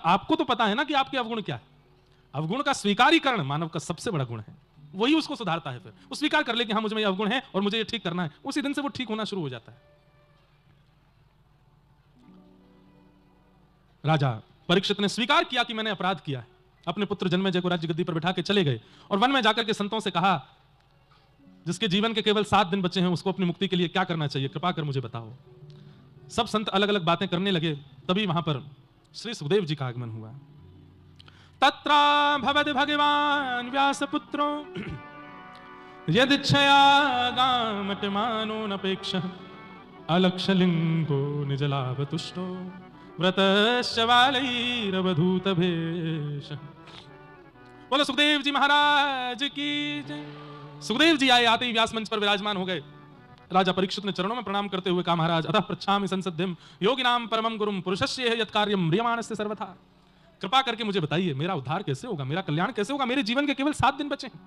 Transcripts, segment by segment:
आपको तो पता है ना कि आपके अवगुण क्या है। अवगुण का स्वीकारीकरण मानव का सबसे बड़ा गुण है, वही उसको सुधारता है। फिर वो स्वीकार कर ले कि हाँ मुझ में ये अवगुण है और मुझे ये ठीक करना है, उसी दिन से वो ठीक होना शुरू हो जाता है। राजा परीक्षित ने स्वीकार किया कि मैंने अपराध किया है, अपने पुत्र जन्मेजय को राज्य गद्दी पर बिठा के चले गए और वन में जाकर के संतों से कहा, जिसके जीवन के केवल 7 दिन बचे हैं उसको अपनी मुक्ति के लिए क्या करना चाहिए, कृपा कर मुझे बताओ। सब संत अलग अलग बातें करने लगे, तभी वहां पर श्री सुखदेव जी का आगमन हुआ। तत्रा भवद भगवान व्यासपुत्रो यदिच्छया गामटमानो नपेक्ष अलक्षलिंगो निजलाभतुष्टो व्रतश्च बालैरवधूत भेष। बोलो सुखदेव जी महाराज की जय। सुखदेव जी आए, आते ही व्यास मंच पर विराजमान हो गए। राजा परीक्षित ने चरणों में प्रणाम करते हुए कहा, महाराज अतः पृच्छामि संसद्धिम योगिनाम परमं गुरुम पुरुषस्य यत् कार्यं म्रियमाणस्य सर्वथा। कृपा करके मुझे बताइए मेरा उद्धार कैसे होगा, मेरा कल्याण कैसे होगा, मेरे जीवन के केवल 7 दिन बचे हैं।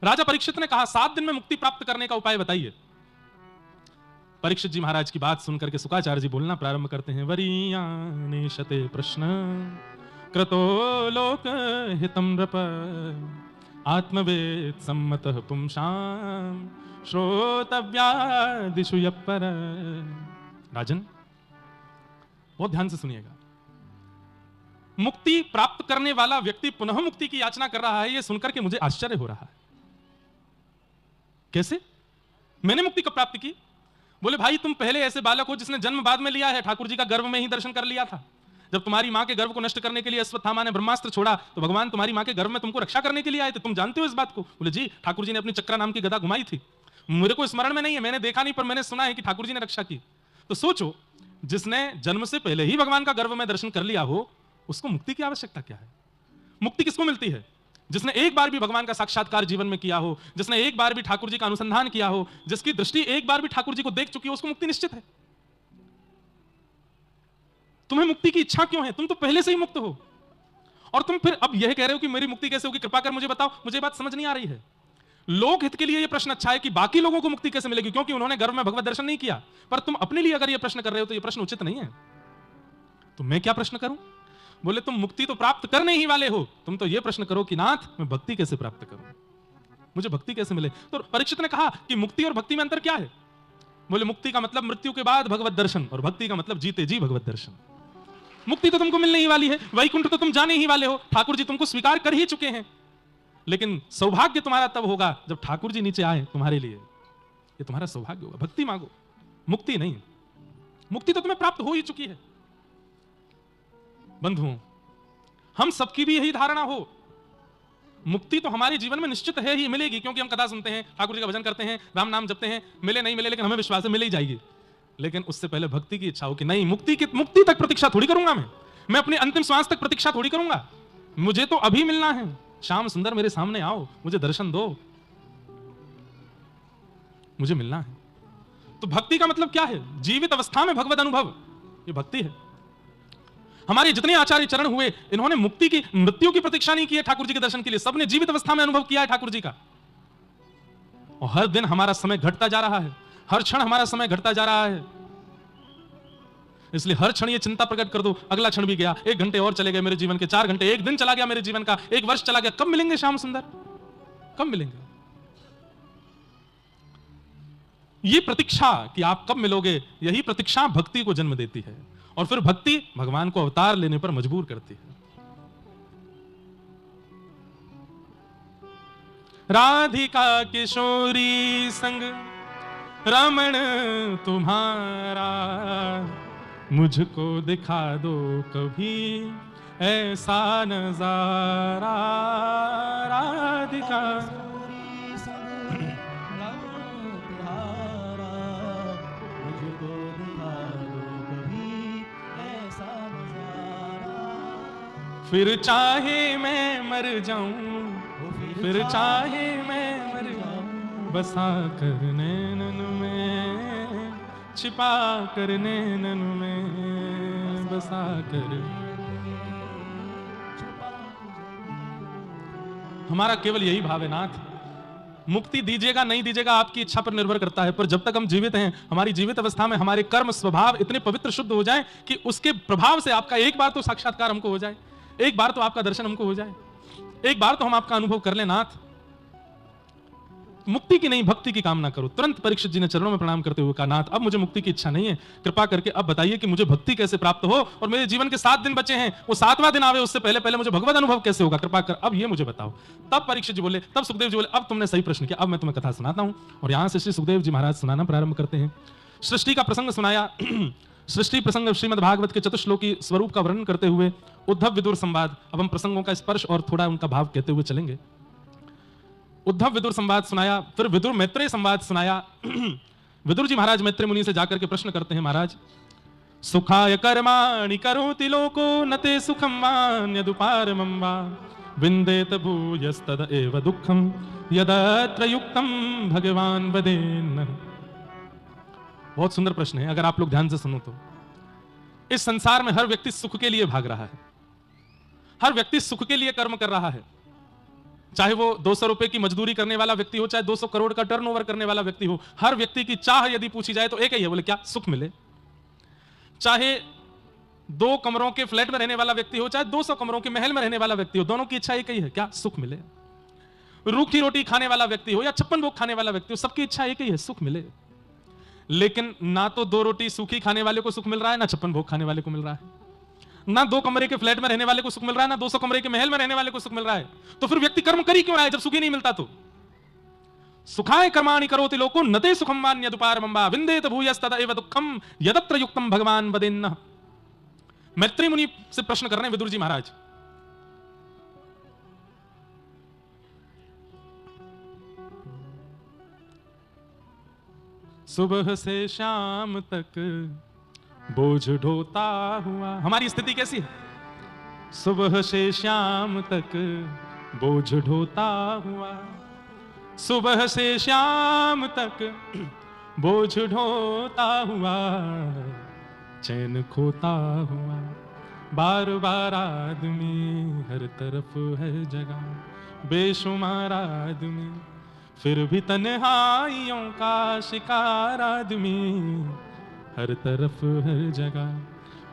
राजा परीक्षित ने कहा, 7 दिन में मुक्ति प्राप्त करने का उपाय बताइए। परीक्षित जी महाराज की बात सुनकर के शुकाचार्य जी बोलना प्रारंभ करते हैं, वरीयाने शते प्रश्न क्रतो लोक हितम नृप आत्मवेद सम्मतः पुंसाम श्रोतव्यादिषु यपर। राजन बहुत ध्यान से सुनिएगा, मुक्ति प्राप्त करने वाला व्यक्ति पुनः मुक्ति की याचना कर रहा है, यह सुनकर के मुझे आश्चर्य हो रहा है। कैसे? मैंने मुक्ति कब प्राप्त की? बोले भाई तुम पहले ऐसे बालक हो जिसने जन्म बाद में लिया है, ठाकुर जी का गर्भ में ही दर्शन कर लिया था। जब तुम्हारी मां के गर्भ को नष्ट करने के लिए अश्वत्थामा ने ब्रह्मास्त्र छोड़ा तो भगवान तुम्हारी मां के गर्भ में तुमको रक्षा करने के लिए आए थे, तुम जानते हो इस बात को? बोले जी, ठाकुर जी ने अपनी चक्रा नाम की गदा घुमाई थी, मेरे को स्मरण में नहीं है, मैंने देखा नहीं, पर मैंने सुना है कि ठाकुर जी ने रक्षा की। तो सोचो, जिसने जन्म से पहले ही भगवान का गर्भ में दर्शन कर लिया हो, उसको मुक्ति की आवश्यकता क्या है? मुक्ति किसको मिलती है? जिसने एक बार भी भगवान का साक्षात्कार जीवन में किया हो, जिसने एक बार भी ठाकुर जी का अनुसंधान किया हो, जिसकी दृष्टि एक बार भी ठाकुर जी को देख चुकी हो, उसको मुक्ति निश्चित है। तुम्हें मुक्ति की इच्छा क्यों है? तुम तो पहले से ही मुक्त हो, और तुम फिर अब यह कह रहे हो कि मेरी मुक्ति कैसे होगी, कृपा कर मुझे बताओ। मुझे बात समझ नहीं आ रही है। लोक हित के लिए यह प्रश्न अच्छा है कि बाकी लोगों को मुक्ति कैसे मिलेगी, क्योंकि उन्होंने गर्भ में भगवत दर्शन नहीं किया, पर तुम अपने लिए अगर यह प्रश्न कर रहे हो तो यह प्रश्न उचित नहीं है। तो मैं क्या प्रश्न करूं? बोले तुम मुक्ति तो प्राप्त करने ही वाले हो, तुम तो यह प्रश्न करो कि नाथ मैं भक्ति कैसे प्राप्त करूं, मुझे भक्ति कैसे मिले। तो परीक्षित ने कहा कि मुक्ति और भक्ति में अंतर क्या है? बोले मुक्ति का मतलब मृत्यु के बाद भगवत दर्शन, और भक्ति का मतलब जीते जी भगवत दर्शन। मुक्ति तो तुमको मिलने ही वाली है, वैकुंठ तो तुम जाने ही वाले हो, ठाकुर जी तुमको स्वीकार कर ही चुके हैं, लेकिन सौभाग्य तुम्हारा तब होगा जब ठाकुर जी नीचे आए तुम्हारे लिए, ये तुम्हारा सौभाग्य होगा। भक्ति मांगो, मुक्ति नहीं। मुक्ति तो तुम्हें प्राप्त हो ही चुकी है। बंधुओं, हम सबकी भी यही धारणा हो, मुक्ति तो हमारे जीवन में निश्चित है ही मिलेगी, क्योंकि हम कथा सुनते हैं, ठाकुर जी का भजन करते हैं, राम नाम जपते हैं, मिले नहीं मिले लेकिन हमें विश्वास है मिल ही जाएगी। लेकिन उससे पहले भक्ति की इच्छा हो कि नहीं, मुक्ति तक प्रतीक्षा थोड़ी करूंगा, मैं अपनी अंतिम श्वास तक प्रतीक्षा थोड़ी करूंगा, मुझे तो अभी मिलना है। श्याम सुंदर मेरे सामने आओ, मुझे दर्शन दो, मुझे मिलना है। तो भक्ति का मतलब क्या है? जीवित अवस्था में भगवत अनुभव, ये भक्ति है। हमारे जितने आचार्य चरण हुए, इन्होंने मुक्ति की, मृत्यु की प्रतीक्षा नहीं की है ठाकुर जी के दर्शन के लिए, सबने जीवित अवस्था में अनुभव किया है ठाकुर जी का। और हर दिन हमारा समय घटता जा रहा है, हर क्षण हमारा समय घटता जा रहा है, इसलिए हर क्षण ये चिंता प्रकट कर दो, अगला क्षण भी गया, 1 घंटे और चले गए मेरे जीवन के, 4 घंटे, 1 दिन चला गया मेरे जीवन का, 1 वर्ष चला गया, कब मिलेंगे श्याम सुंदर, कब मिलेंगे? ये प्रतीक्षा कि आप कब मिलोगे, यही प्रतीक्षा भक्ति को जन्म देती है, और फिर भक्ति भगवान को अवतार लेने पर मजबूर करती है। राधिका किशोरी संग रमण तुम्हारा, मुझको दिखा दो कभी ऐसा नजारा। राधिका फिर चाहे मैं मर जाऊं, फिर चाहे मैं मर जाऊं, बसा कर नैनन में, छिपा कर नैनन में, बसा कर। हमारा केवल यही भाव है नाथ मुक्ति दीजिएगा नहीं दीजिएगा आपकी इच्छा पर निर्भर करता है, पर जब तक हम जीवित हैं, हमारी जीवित अवस्था में हमारे कर्म स्वभाव इतने पवित्र शुद्ध हो जाएं कि उसके प्रभाव से आपका एक बार तो साक्षात्कार हमको हो जाए, एक बार तो आपका दर्शन हमको हो जाए, एक बार तो हम आपका अनुभव कर ले। नाथ, मुक्ति की नहीं भक्ति की कामना करो। तुरंत परीक्षित जी ने चरणों में प्रणाम करते हुए कहा, नाथ अब मुझे मुक्ति की इच्छा नहीं है, कृपा करके अब बताइए कि मुझे भक्ति कैसे प्राप्त हो, और मेरे जीवन के 7 दिन बचे हैं, वो 7वां दिन आवे उससे पहले पहले मुझे भगवत अनुभव कैसे होगा, कृपा कर अब ये मुझे बताओ। तब परीक्षित जी बोले, तब सुखदेव जी बोले, अब तुमने सही प्रश्न किया, अब मैं तुम्हें कथा सुनाता हूं। और यहां से श्री सुखदेव जी महाराज सुनाना प्रारंभ करते हैं। सृष्टि का प्रसंग सुनाया। सृष्टि प्रसंग श्रीमद् भागवत के चतुश्लोकी स्वरूप का वर्णन करते हुए उद्धव विदुर संवाद। अब हम प्रसंगों का स्पर्श और थोड़ा उनका भाव कहते हुए चलेंगे। उद्धव विदुर संवाद सुनाया, फिर विदुर मैत्रेय संवाद सुनाया। विदुर जी महाराज मैत्रेय मुनि से जाकर के प्रश्न करते हैं, महाराज सुखाय कर्माणि करोति लोको नते सुखम वान्यदुपारमं वा विन्देत भूयस्तद एव दुःखं यदत्र युक्तं भगवान वदेन्न। बहुत सुंदर प्रश्न है, अगर आप लोग ध्यान से सुनो तो। इस संसार में हर व्यक्ति सुख के लिए भाग रहा है, हर व्यक्ति सुख के लिए कर्म कर रहा है। चाहे वो 200 रुपए की मजदूरी करने वाला व्यक्ति हो, चाहे 200 करोड़ का टर्नओवर करने वाला व्यक्ति हो, हर व्यक्ति की चाह यदि पूछी जाए तो एक ही है, बोले क्या, सुख मिले। चाहे 2 कमरों के फ्लैट में रहने वाला व्यक्ति हो, चाहे 200 कमरों के महल में रहने वाला व्यक्ति हो, दोनों की इच्छा एक ही है, क्या, सुख मिले। रूखी रोटी खाने वाला व्यक्ति हो या 56 भोग खाने वाला व्यक्ति हो, सबकी इच्छा एक ही है, सुख मिले। लेकिन ना तो 2 रोटी सूखी खाने वाले को सुख मिल रहा है, ना 56 भोग खाने वाले को मिल रहा है, ना 2 कमरे के फ्लैट में रहने वाले को सुख मिल रहा है, ना 200 कमरे के महल में रहने वाले को सुख मिल रहा है। तो फिर व्यक्ति कर्म कर ही क्यों रहा है जब सुख ही नहीं मिलता? तो सुखाय कर्माणि करोति लोको नते सुखम वान्यदुपारमं वा विन्देत भूयस्तद एव दुःखं यदत्र युक्तं भगवान वदेन्न। मैत्रेय मुनि से प्रश्न कर रहे हैं विदुर जी महाराज। सुबह से शाम तक बोझ ढोता हुआ, हमारी स्थिति कैसी है? सुबह से शाम तक बोझ ढोता हुआ, सुबह से शाम तक बोझ ढोता हुआ, चैन खोता हुआ, बार बार आदमी हर तरफ है जगह, बेशुमार आदमी फिर भी तन्हाइयों का शिकार आदमी, हर तरफ हर जगह,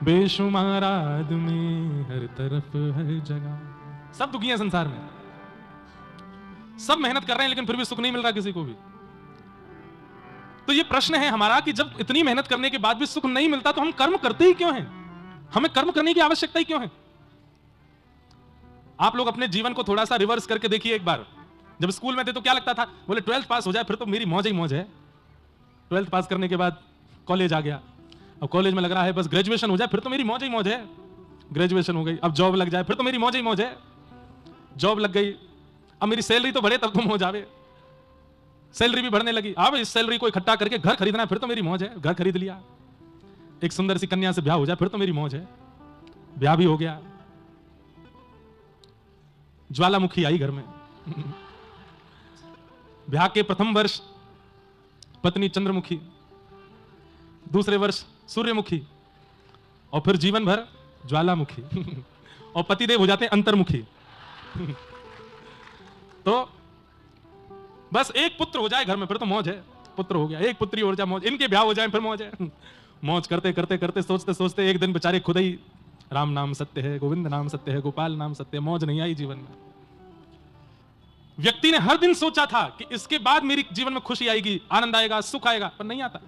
बेशुमार आदमी हर तरफ हर जगह। सब दुखी हैं संसार में, सब मेहनत कर रहे हैं लेकिन फिर भी सुख नहीं मिल रहा किसी को भी। तो ये प्रश्न है हमारा कि जब इतनी मेहनत करने के बाद भी सुख नहीं मिलता तो हम कर्म करते ही क्यों हैं? हमें कर्म करने की आवश्यकता ही क्यों है? आप लोग अपने जीवन को थोड़ा सा रिवर्स करके देखिए एक बार। जब स्कूल में थे तो क्या लगता था? बोले 12th पास हो जाए फिर तो मेरी मौज ही मौज है। 12th पास करने के बाद कॉलेज आ गया, अब कॉलेज में लग रहा है बस ग्रेजुएशन हो जाए फिर तो मेरी मौज ही मौज है। ग्रेजुएशन हो गई, अब जॉब लग जाए फिर तो मेरी मौज ही मौज है। जॉब लग गई, अब मेरी सैलरी तो बढ़े तब तुम हो जावे, सैलरी भी बढ़ने लगी, अब इस सैलरी को इकट्ठा करके घर खरीदना है फिर तो मेरी मौज है। घर खरीद लिया, एक सुंदर सी कन्या से ब्याह हो जाए फिर तो मेरी मौज है। ब्याह भी हो गया, ज्वालामुखी आई घर में। ब्याह के प्रथम वर्ष पत्नी चंद्रमुखी, दूसरे वर्ष सूर्यमुखी, और फिर जीवन भर ज्वालामुखी। और पतिदेव हो जाते हैं अंतर्मुखी। तो बस एक पुत्र हो जाए घर में फिर तो मौज है, पुत्र हो गया, एक पुत्री हो जाए मौज, इनके ब्याह हो जाए फिर मौज है। मौज करते करते करते सोचते सोचते एक दिन बेचारे खुद ही राम नाम सत्य है, गोविंद नाम सत्य है, गोपाल नाम सत्य है, मौज नहीं आई जीवन में। व्यक्ति ने हर दिन सोचा था कि इसके बाद मेरी जीवन में खुशी आएगी, आनंद आएगा, सुख आएगा, पर नहीं आता।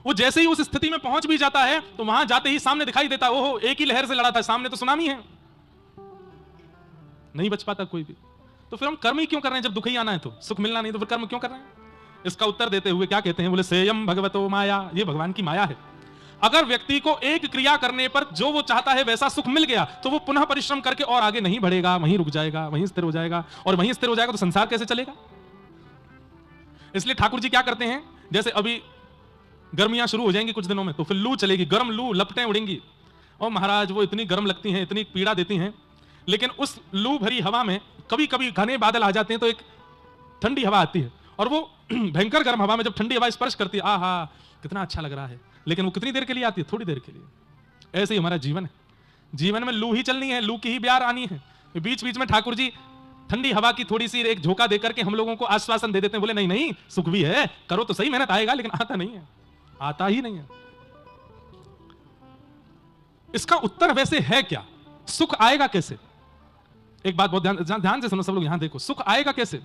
वो जैसे ही उस स्थिति में पहुंच भी जाता है तो वहां जाते ही सामने दिखाई देता, ओहो एक ही लहर से लड़ा था, सामने तो सुनामी है, नहीं बच पाता कोई भी। तो फिर हम कर्म ही क्यों कर रहे हैं जब दुख ही आना है तो? सुख मिलना नहीं तो फिर कर्म क्यों कर रहे हैं? इसका उत्तर देते हुए क्या कहते हैं? बोले सेयम भगवतो माया, ये भगवान की माया है। अगर व्यक्ति को एक क्रिया करने पर जो वो चाहता है वैसा सुख मिल गया तो वो पुनः परिश्रम करके और आगे नहीं बढ़ेगा, वहीं रुक जाएगा, वहीं स्थिर हो जाएगा, और वहीं स्थिर हो जाएगा तो संसार कैसे चलेगा? इसलिए ठाकुर जी क्या करते हैं, जैसे अभी गर्मियां शुरू हो जाएंगी कुछ दिनों में तो फिर लू चलेगी, गर्म लू, लपटें उड़ेंगी, और महाराज वो इतनी गर्म लगती हैं, इतनी पीड़ा देती हैं, लेकिन उस लू भरी हवा में कभी कभी घने बादल आ जाते हैं तो एक ठंडी हवा आती है, और वो भयंकर गर्म हवा में जब ठंडी हवा स्पर्श करती है, आहा कितना अच्छा लग रहा है, लेकिन वो कितनी देर के लिए आती है? थोड़ी देर के लिए। ऐसे ही हमारा जीवन है, जीवन में लू ही चलनी है, लू की ही ब्यार आनी है। बीच बीच में ठाकुर जी ठंडी हवा की थोड़ी सी एक झोंका देकर के हम लोगों को आश्वासन दे देते हैं, बोले नहीं नहीं सुख भी है, करो तो सही, मेहनत आएगा, लेकिन आता नहीं है, आता ही नहीं है। इसका उत्तर वैसे है क्या? सुख आएगा कैसे? एक बात बहुत ध्यान से सुनो सब लोग, यहां देखो, सुख आएगा कैसे?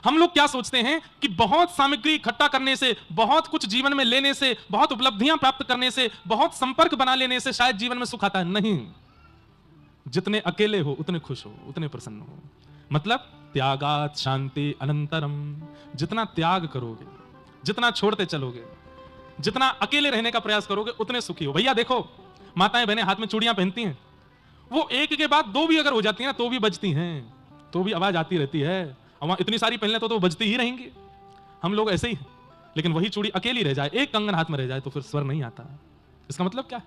हम लोग क्या सोचते हैं कि बहुत सामग्री इकट्ठा करने से, बहुत कुछ जीवन में लेने से, बहुत उपलब्धियां प्राप्त करने से, बहुत संपर्क बना लेने से शायद जीवन में सुख आता है। नहीं, जितने अकेले हो उतने खुश हो, उतने प्रसन्न हो। मतलब त्यागात शांति अनंतरम, जितना त्याग करोगे, जितना छोड़ते चलोगे, जितना अकेले रहने का प्रयास करोगे, उतने सुखी हो। भैया देखो, माताएं बहनें हाथ में चूड़ियां पहनती हैं, वो एक के बाद दो भी अगर हो जाती हैं तो भी बजती हैं, तो भी आवाज आती रहती है। वहां इतनी सारी पहन ले तो बजती ही रहेंगी। हम लोग ऐसे ही हैं। लेकिन वही चूड़ी अकेली रह जाए, एक कंगन हाथ में रह जाए तो फिर स्वर नहीं आता। इसका मतलब क्या है?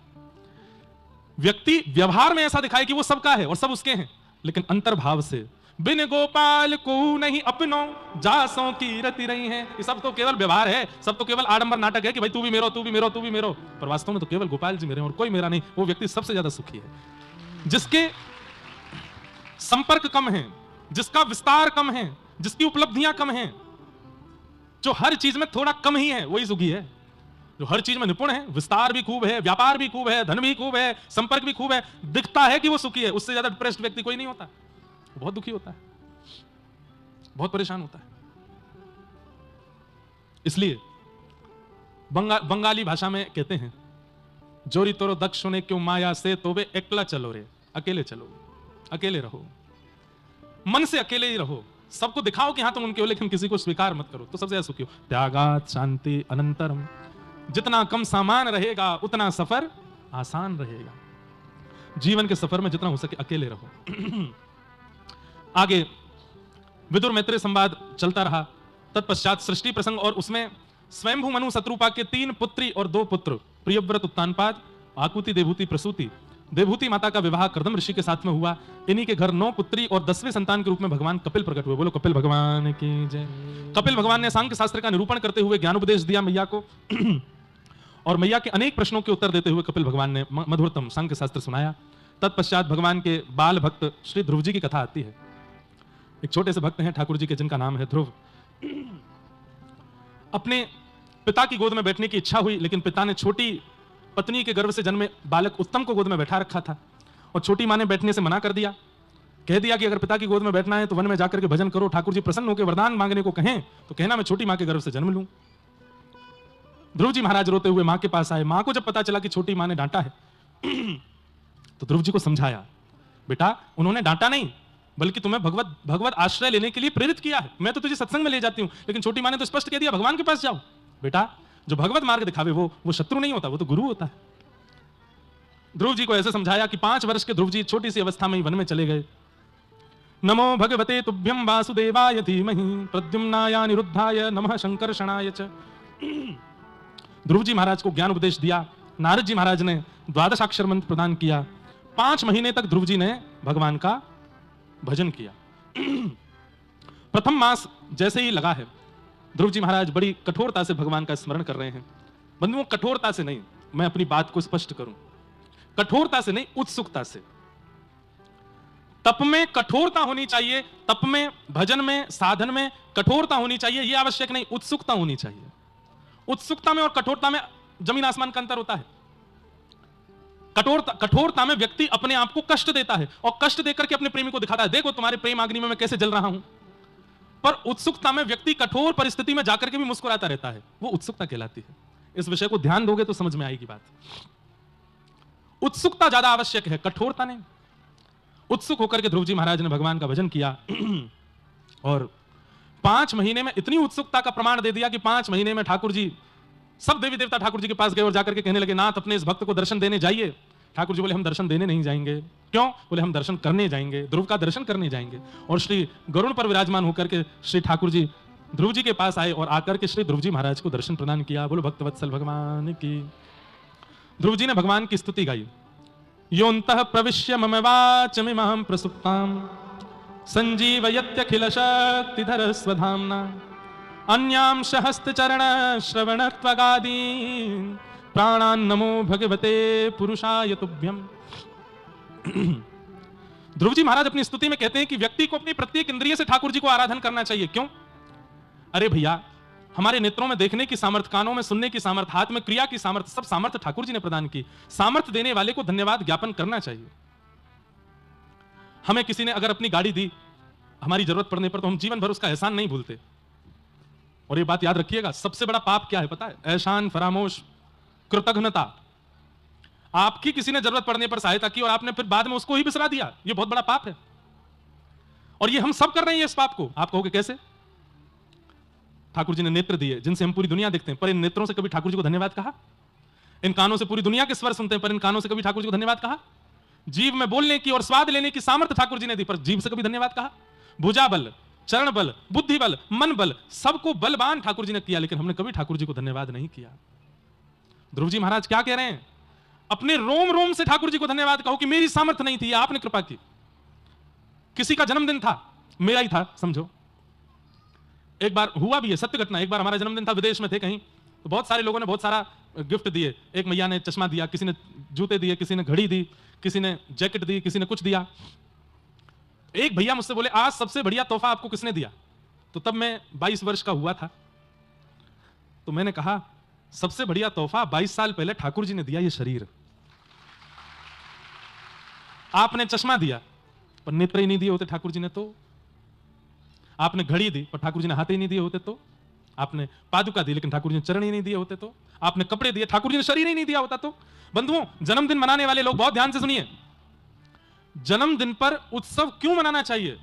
व्यक्ति व्यवहार में ऐसा दिखाए कि वो सबका है और सब उसके हैं, लेकिन अंतर्भाव से बिन गोपाल को नहीं अपनो जासों की रति रही है। ये सब तो केवल व्यवहार है, सब तो केवल आडंबर नाटक है कि भाई तू भी मेरो, तू भी मेरो, तू भी मेरो, पर वास्तव में तो केवल गोपाल जी मेरे और कोई मेरा नहीं। वो व्यक्ति सबसे ज्यादा सुखी है, जिसके संपर्क कम है, जिसका विस्तार कम है, जिसकी उपलब्धियां कम हैं, जो हर चीज में थोड़ा कम ही है, वही सुखी है। जो हर चीज में निपुण है, विस्तार भी खूब है, व्यापार भी खूब है, धन भी खूब है, संपर्क भी खूब है, दिखता है कि वो सुखी है, उससे ज्यादा डिप्रेस्ड व्यक्ति कोई नहीं होता। बहुत दुखी होता है, बहुत परेशान होता है। इसलिए बंगाली भाषा में कहते हैं, जोरी तोरो दक्ष होने क्यों माया से, तो वे एकला चलो रे, अकेले चलो, अकेले रहो, मन से अकेले ही रहो। सबको दिखाओ कि हाँ तुम उनके हो, लेकिन किसी को स्वीकार मत करो, तो सबसे ज्यादा सुखी हो। त्यागात शांति अनंतरम, जितना कम सामान रहेगा उतना सफर आसान रहेगा। जीवन के सफर में जितना हो सके अकेले रहो। आगे विदुर मैत्रेय संवाद चलता रहा। तत्पश्चात सृष्टि प्रसंग, और उसमें स्वयंभू मनु शत्रुपा के 3 पुत्री और 2 पुत्र, प्रियव्रत उत्तानपाद, आकुति देवहूति प्रसूति। देवहूति माता का विवाह कर्दम ऋषि के साथ में हुआ। इन्हीं के घर 9 पुत्री और 10वें संतान के रूप में भगवान कपिल प्रकट हुए। बोलो कपिल भगवान की जय। कपिल भगवान ने सांख्य शास्त्र का निरूपण करते हुए ज्ञान उपदेश दिया मैया को, और मैया के अनेक प्रश्नों के उत्तर देते हुए कपिल भगवान ने मधुरतम सांख्य शास्त्र सुनाया। तत्पश्चात भगवान के बाल भक्त श्री ध्रुव जी की कथा आती है। एक छोटे से भक्त हैं ठाकुर जी के, जिनका नाम है ध्रुव। अपने पिता की गोद में बैठने की इच्छा हुई, लेकिन पिता ने छोटी पत्नी के गर्भ से जन्मे बालक उत्तम को गोद में बैठा रखा था, और छोटी मां ने बैठने से मना कर दिया। कह दिया कि अगर पिता की गोद में बैठना है तो वन में जाकर के भजन करो, ठाकुर जी प्रसन्न होकर वरदान मांगने को कहें तो कहना मैं छोटी मां के गर्भ से जन्म लूं। ध्रुव जी महाराज रोते हुए मां के पास आए। मां को जब पता चला कि छोटी मां ने डांटा है तो ध्रुव जी को समझाया, बेटा उन्होंने डांटा नहीं, बल्कि तुम्हें भगवत आश्रय लेने के लिए प्रेरित किया है। मैं तो तुझे सत्संग में ले जाती हूं, लेकिन छोटी मां ने तो स्पष्ट कह दिया भगवान के पास जाओ। बेटा जो भगवत मार्ग दिखावे वो शत्रु नहीं होता, वो तो गुरु होता है। ध्रुव जी को ऐसे समझाया कि 5 वर्ष के ध्रुव जी छोटी सी अवस्था में ही वन में चले गए। नमो भगवते तुभ्यं वासुदेवाय धीमहि प्रद्युम्नाय अनिरुद्धाय नमः शंकर्षणाय च। ध्रुव जी महाराज को ज्ञान उपदेश दिया। नारद जी महाराज ने 12 मंत्र प्रदान किया। 5 महीने तक ध्रुव जी ने भगवान का भजन किया। प्रथम मास जैसे ही लगा है, ध्रुव जी महाराज बड़ी कठोरता से भगवान का स्मरण कर रहे हैं। बंधुओं, कठोरता से नहीं, मैं अपनी बात को स्पष्ट करूं, कठोरता से नहीं, उत्सुकता से। तप में कठोरता होनी चाहिए, तप में, भजन में, साधन में कठोरता होनी चाहिए, यह आवश्यक नहीं, उत्सुकता होनी चाहिए। उत्सुकता में और कठोरता में जमीन आसमान का अंतर होता है। कठोरता में व्यक्ति अपने आप को कष्ट देता है और कष्ट देकर के अपने प्रेमी को दिखाता है, देखो तुम्हारे प्रेम अग्नि में मैं कैसे जल रहा हूं। पर उत्सुकता में व्यक्ति कठोर परिस्थिति में जाकर के भी मुस्कुराता रहता है, वो उत्सुकता कहलाती है। इस विषय को ध्यान दोगे तो समझ में आएगी बात। उत्सुकता ज्यादा आवश्यक है, कठोरता नहीं। उत्सुक होकर के ध्रुव जी महाराज ने भगवान का भजन किया और 5 महीने में इतनी उत्सुकता का प्रमाण दे दिया कि 5 महीने में ठाकुर जी, सब देवी देवता ठाकुर जी के पास गए और जाकर के कहने लगे, नाथ अपने इस भक्त को दर्शन देने जाइए। ठाकुर जी बोले हम दर्शन देने नहीं जाएंगे। क्यों? बोले हम दर्शन करने जाएंगे, ध्रुव का दर्शन करने जाएंगे। और श्री गरुड़ पर विराजमान होकर के श्री ठाकुर जी ध्रुव जी के पास आए और आकर के श्री ध्रुव जी महाराज को दर्शन प्रदान किया। बोलो भक्तवत्सल भगवान की। ध्रुव जी ने भगवान की स्तुति गाई। योऽन्तः प्रविश्य मम वाचमिमां प्रसुप्तां संजीवयत्यखिल शक्तिधर स्वधाम्ना अन्यांश हस्तचरण श्रवणत्वगादीन् प्राणान् नमो भगवते पुरुषाय तुभ्यम्। ध्रुव जी महाराज अपनी स्तुति में कहते हैं कि व्यक्ति को अपनी प्रत्येक इंद्रिय से ठाकुर जी को आराधन करना चाहिए। क्यों? अरे भैया, हमारे नेत्रों में देखने की सामर्थ्य, कानों में सुनने की सामर्थ्य, हाथ में क्रिया की सामर्थ्य, सब सामर्थ्य ठाकुर जी ने प्रदान की। सामर्थ्य देने वाले को धन्यवाद ज्ञापन करना चाहिए। हमें किसी ने अगर अपनी गाड़ी दी हमारी जरूरत पड़ने पर, तो हम जीवन भर उसका एहसान नहीं भूलते। और ये बात याद रखिएगा, सबसे बड़ा पाप क्या है पता है? एहसान, फरामोश, कृतघ्नता। आपकी किसी ने जरूरत पड़ने पर सहायता की और आपने फिर बाद में उसको ही बिसरा दिया, ये बहुत बड़ा पाप है। और ये हम सब कर रहे हैं इस पाप को। आप कहोगे कैसे? ठाकुर जी ने नेत्र दिए जिनसे हम पूरी दुनिया देखते हैं, पर इन नेत्रों से कभी ठाकुर जी को धन्यवाद कहा? इन कानों से पूरी दुनिया के स्वर सुनते हैं, पर इन कानों से कभी ठाकुर जी को धन्यवाद कहा? जीव में बोलने की और स्वाद लेने की सामर्थ्य ठाकुर जी ने दी, पर जीव से कभी धन्यवाद कहा? भुजा बल, चरण बल, बुद्धि बल, मन बल, सबको बलवान ठाकुर जी ने किया, लेकिन हमने कभी ठाकुर जी को धन्यवाद नहीं किया। ध्रुव जी महाराज क्या कह रहे हैं? अपने रोम रोम से ठाकुर जी को धन्यवाद कहो कि मेरी सामर्थ्य नहीं थी, आपने कृपा की। किसी का जन्मदिन था, मेरा ही था समझो। एक बार हुआ भी है, सत्य घटना। एक बार हमारा जन्मदिन था, विदेश में थे कहीं, तो बहुत सारे लोगों ने बहुत सारा गिफ्ट दिए। एक मैया ने चश्मा दिया, किसी ने जूते दिए, किसी ने घड़ी दी, किसी ने जैकेट दी, किसी ने कुछ दिया। एक भैया मुझसे बोले, आज सबसे बढ़िया तोहफा आपको किसने दिया? तो तब मैं 22 वर्ष का हुआ था। तो मैंने कहा, सबसे बढ़िया तोहफा 22 साल पहले ठाकुर जी ने दिया, ये शरीर। आपने चश्मा दिया पर नेत्र ही नहीं दिए होते ठाकुर जी ने, तो आपने घड़ी दी पर ठाकुर जी ने हाथ ही नहीं दिए होते, तो आपने पादुका दी लेकिन ठाकुर जी ने चरण ही नहीं दिए होते, तो आपने कपड़े दिए, ठाकुर जी ने शरीर ही नहीं दिया होता। तो बंधुओं, जन्मदिन मनाने वाले लोग बहुत ध्यान से सुनिए, जन्मदिन पर उत्सव क्यों मनाना चाहिए?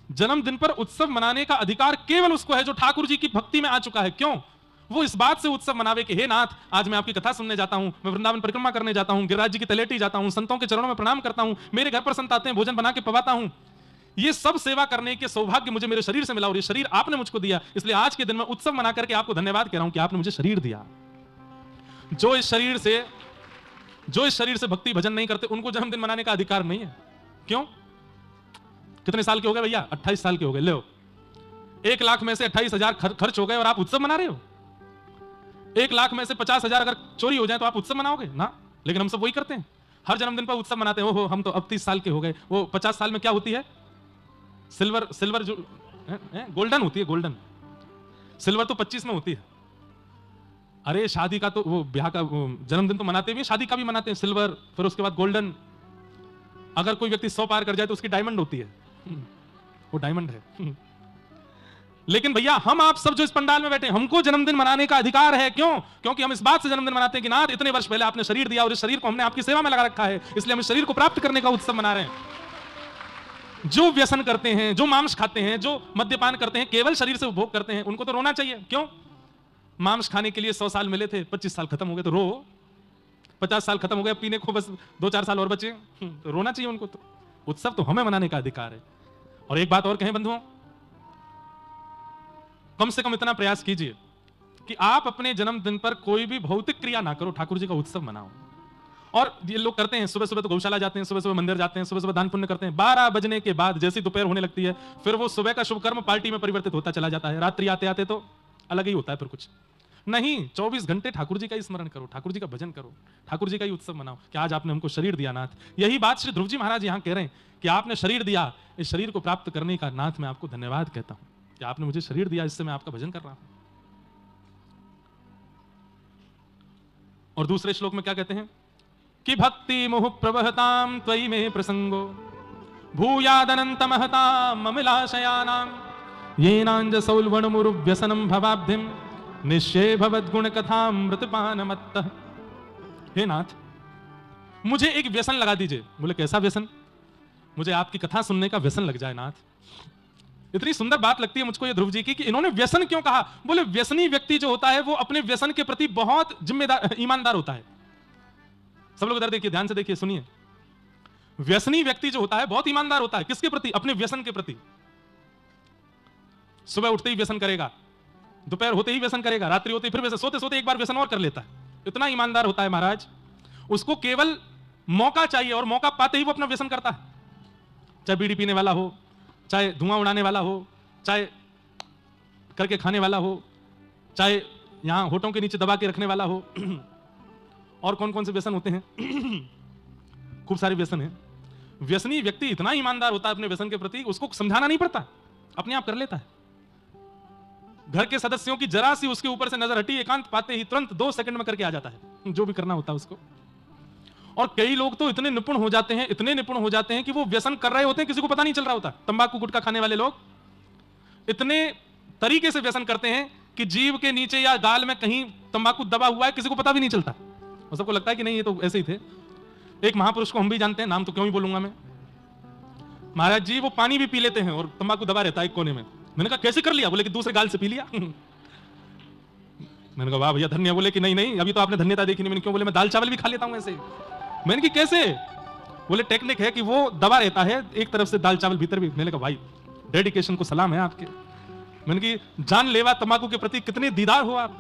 जन्मदिन पर उत्सव मनाने का अधिकार केवल उसको है जो ठाकुर जी की भक्ति में आ चुका है। क्यों? वो इस बात से उत्सव मनावे कि हे नाथ, आज मैं आपकी कथा सुनने जाता हूं, मैं वृंदावन परिक्रमा करने जाता हूं, गिरिराज जी की तलेटी जाता हूं, संतों के चरणों में प्रणाम करता हूं, मेरे घर पर संत आते हैं, भोजन बना के पवाता हूं। ये सब सेवा करने के सौभाग्य मुझे मेरे शरीर से मिला और ये शरीर आपने मुझको दिया, इसलिए आज के दिन में उत्सव मना करके आपको धन्यवाद कह रहा हूं कि आपने मुझे शरीर दिया। जो इस शरीर से भक्ति भजन नहीं करते, उनको जन्मदिन मनाने का अधिकार नहीं है। क्यों? कितने साल के हो गए भैया? 28 साल के हो गए। लो, 1 लाख में से 28,000 खर्च हो गए और आप उत्सव मना रहे हो। 1 लाख में से 50,000 अगर चोरी हो जाए तो आप उत्सव मनाओगे ना? लेकिन हम सब वही करते हैं, हर जन्मदिन पर उत्सव मनाते हैं। ओहो, हम तो अब 30 साल के हो गए। वो 50 साल में क्या होती है? सिल्वर जो गोल्डन होती है, गोल्डन। सिल्वर तो 25 में होती है। अरे शादी का तो, वो ब्याह का जन्मदिन तो मनाते भी, शादी का भी मनाते हैं, सिल्वर, फिर उसके बाद गोल्डन। अगर कोई व्यक्ति 100 पार कर जाए तो उसकी डायमंड होती है, वो डायमंड है। लेकिन भैया, हम आप सब जो इस पंडाल में बैठे, हमको जन्मदिन मनाने का अधिकार है। क्यों? क्योंकि हम इस बात से जन्मदिन मनाते हैं कि नाथ, इतने वर्ष पहले आपने शरीर दिया और इस शरीर को हमने आपकी सेवा में लगा रखा है, इसलिए हम इस शरीर को प्राप्त करने का उत्सव मना रहे हैं। जो व्यसन करते हैं, जो मांस खाते हैं, जो मद्यपान करते हैं, केवल शरीर से उपभोग करते हैं, उनको तो रोना चाहिए। क्यों? मांस खाने के लिए 100 साल मिले थे, 25 साल खत्म हो गए तो रो। 50 साल खत्म हो गए, पीने को बस 2-4 साल और बचे, तो रोना चाहिए उनको। तो उत्सव तो हमें मनाने का अधिकार है। और एक बात और कहें बंधुओं, कम से कम इतना प्रयास कीजिए कि आप अपने जन्मदिन पर कोई भी भौतिक क्रिया ना करो, ठाकुर जी का उत्सव मनाओ। और ये लोग करते हैं, सुबह सुबह तो गौशाला जाते हैं, सुबह सुबह मंदिर जाते हैं, सुबह सुबह दान पुण्य करते हैं। 12 बजने के बाद जैसी दोपहर होने लगती है, फिर वो सुबह का शुभ कर्म पार्टी में परिवर्तित होता चला जाता है। रात्रि आते आते तो अलग ही होता है। फिर कुछ नहीं, 24 घंटे ठाकुर जी का ही स्मरण करो, ठाकुर जी का भजन करो, ठाकुर जी का ही उत्सव मनाओ कि आज आपने हमको शरीर दिया नाथ। यही बात श्री ध्रुव जी महाराज यहाँ कह रहे हैं कि आपने शरीर दिया, इस शरीर को प्राप्त करने का नाथ मैं आपको धन्यवाद कहता हूं कि आपने मुझे शरीर दिया, इससे मैं आपका भजन कर रहा हूं। और दूसरे श्लोक में क्या कहते हैं कि भक्ति मोह प्रवहताम त्वयि में प्रसंगो भूयादनंत महताम अमिलाशयानाम येनांज सौल्वणमुरुव्यसनम भवाब्धिम निश्चय भवद्गुण कथामृतपानमत्तः। हे नाथ, मुझे एक व्यसन लगा दीजिए। बोले कैसा व्यसन? मुझे आपकी कथा सुनने का व्यसन लग जाए नाथ। इतनी सुंदर बात लगती है मुझको ये ध्रुव जी की कि इन्होंने व्यसन क्यों कहा। बोले व्यसनी व्यक्ति जो होता है वो अपने व्यसन के प्रति बहुत जिम्मेदार, ईमानदार होता है। सब लोग इधर देखिए, ध्यान से देखिए, सुनिए। व्यसनी व्यक्ति जो होता है बहुत ईमानदार होता है। किसके प्रति? अपने व्यसन के प्रति। सुबह उठते ही व्यसन करेगा, दोपहर होते ही व्यसन करेगा, रात्रि होते ही फिर व्यसन, सोते सोते एक बार व्यसन और कर लेता है। इतना ईमानदार होता है महाराज। उसको केवल मौका चाहिए और मौका पाते ही वो अपना व्यसन करता है। चाहे बीड़ी पीने वाला हो, चाहे धुआं उड़ाने वाला हो, चाहे करके खाने वाला हो, चाहे यहां होठों के नीचे दबा के रखने वाला हो। और कौन कौन से व्यसन होते हैं? खूब सारे व्यसन हैं। व्यसनी व्यक्ति इतना ईमानदार होता है अपने व्यसन के प्रति, उसको समझाना नहीं पड़ता, अपने आप कर लेता है। घर के सदस्यों की जरा सी उसके ऊपर से नजर हटी, एकांत पाते ही तुरंत 2 सेकंड में करके आ जाता है जो भी करना होता है उसको। और कई लोग तो इतने निपुण हो जाते हैं, इतने निपुण हो जाते हैं कि वो व्यसन कर रहे होते हैं, किसी को पता नहीं चल रहा होता। तंबाकू गुटखा खाने वाले लोग इतने तरीके से व्यसन करते हैं कि जीभ के नीचे या गाल में कहीं तंबाकू दबा हुआ है, किसी को पता भी नहीं चलता, और सबको लगता है कि नहीं ये तो ऐसे ही थे। एक महापुरुष को हम भी जानते हैं, नाम तो क्यों ही बोलूंगा मैं, महाराज जी वो पानी भी पी लेते हैं और तंबाकू दबा रहता है एक कोने में। मैंने कहा कैसे कर लिया? बोले कि दूसरे गाल से पी लिया। मैंने कहा वाह भैया धन्य। बोले कि नहीं नहीं अभी तो आपने धन्यता देखी नहीं। मैंने क्यों? बोले मैं दाल चावल भी खा लेता हूं ऐसे। मैंने कि कैसे? बोले टेक्निक है कि वो दबा रहता है एक तरफ से दाल चावल भीतर भी। मैंने कहा भाई डेडिकेशन को सलाम है आपके। मैंने कि जानलेवा तंबाकू के प्रति कितने दीदार हो आप।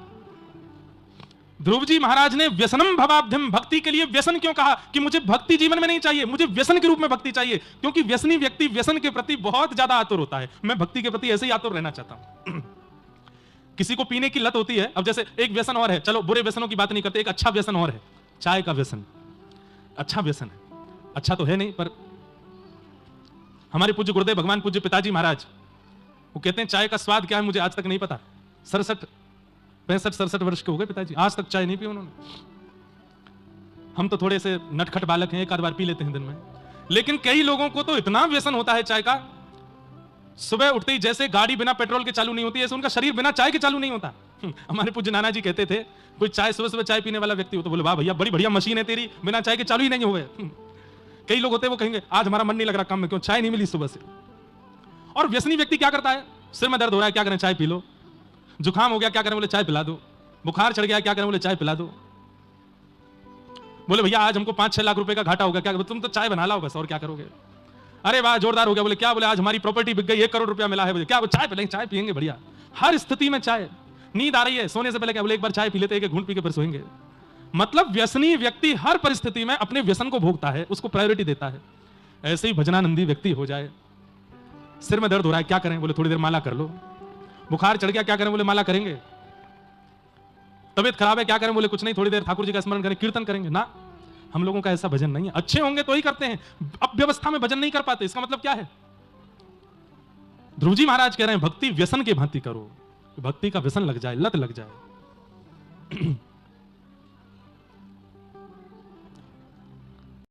ध्रुव जी महाराज ने व्यसनम भवाब्धिम, भक्ति के लिए व्यसन क्यों कहा? कि मुझे भक्ति जीवन में नहीं चाहिए, मुझे व्यसन के रूप में भक्ति चाहिए। क्योंकि व्यसनी व्यक्ति व्यसन के प्रति बहुत ज्यादा आतुर होता है। मैं भक्ति के प्रति ऐसे ही आतुर रहना चाहता हूं। किसी को पीने की लत होती है। अब जैसे एक व्यसन और है, चलो बुरे व्यसनों की बात नहीं करते, एक अच्छा व्यसन और है, चाय का व्यसन। अच्छा व्यसन है, अच्छा तो है नहीं, पर हमारे पूज्य गुरुदेव भगवान पूज्य पिताजी महाराज वो कहते हैं चाय का स्वाद क्या है मुझे आज तक नहीं पता। 65 वर्ष के हो गए पिताजी, आज तक चाय नहीं पी उन्होंने। हम तो थोड़े से नटखट बालक हैं, एक आध बार पी लेते हैं दिन में। लेकिन कई लोगों को तो इतना व्यसन होता है चाय का, सुबह उठते ही जैसे गाड़ी बिना पेट्रोल के चालू नहीं होती, ऐसे उनका शरीर बिना चाय के चालू नहीं होता। हमारे पूज्य नाना जी कहते थे कोई चाय सुबह सुबह चाय पीने वाला व्यक्ति हो तो बोले वाह भैया बड़ी बढ़िया मशीन है तेरी, बिना चाय के चालू ही नहीं हुए। कई लोग होते हैं वो कहेंगे आज हमारा मन नहीं लग रहा काम में, क्यों? चाय नहीं मिली सुबह से। और व्यसनी व्यक्ति क्या करता है? सिर में दर्द हो रहा है, क्या करें? चाय पी लो। जुकाम हो गया, क्या करें? बोले चाय पिला दो। बुखार चढ़ गया, क्या करें? बोले चाय पिला दो। बोले भैया आज हमको 5-6 लाख रुपए का घाटा हो गया, क्या? तुम तो चाय बना लाओ बस, और क्या करोगे? अरे वाह जोरदार हो गया। बोले क्या? बोले आज हमारी प्रॉपर्टी बिक गई, 1 करोड़ रुपया मिला है। बोले क्या? चाय पिलेंगे, चाय पियेंगे बढ़िया। हर स्थिति में चाय। नींद आ रही है, सोने से पहले क्या? बोले एक बार चाय पी लेते, एक घूंट पी के फिर सोएंगे। मतलब व्यसनी व्यक्ति हर परिस्थिति में अपने व्यसन को भोगता है, उसको प्रायोरिटी देता है। ऐसे ही भजनानंदी व्यक्ति हो जाए। सिर में दर्द हो रहा है, क्या करें? बोले थोड़ी देर माला कर लो। बुखार चढ़ गया, क्या करें? बोले माला करेंगे। तबीयत खराब है, क्या करें? बोले कुछ नहीं, थोड़ी देर ठाकुर जी का स्मरण करें, कीर्तन करेंगे। ना, हम लोगों का ऐसा भजन नहीं है। अच्छे होंगे तो ही करते हैं, अब व्यवस्था में भजन नहीं कर पाते। इसका मतलब क्या है? ध्रुव जी महाराज कह रहे हैं भक्ति व्यसन के भांति करो, भक्ति का व्यसन लग जाए, लत लग जाए।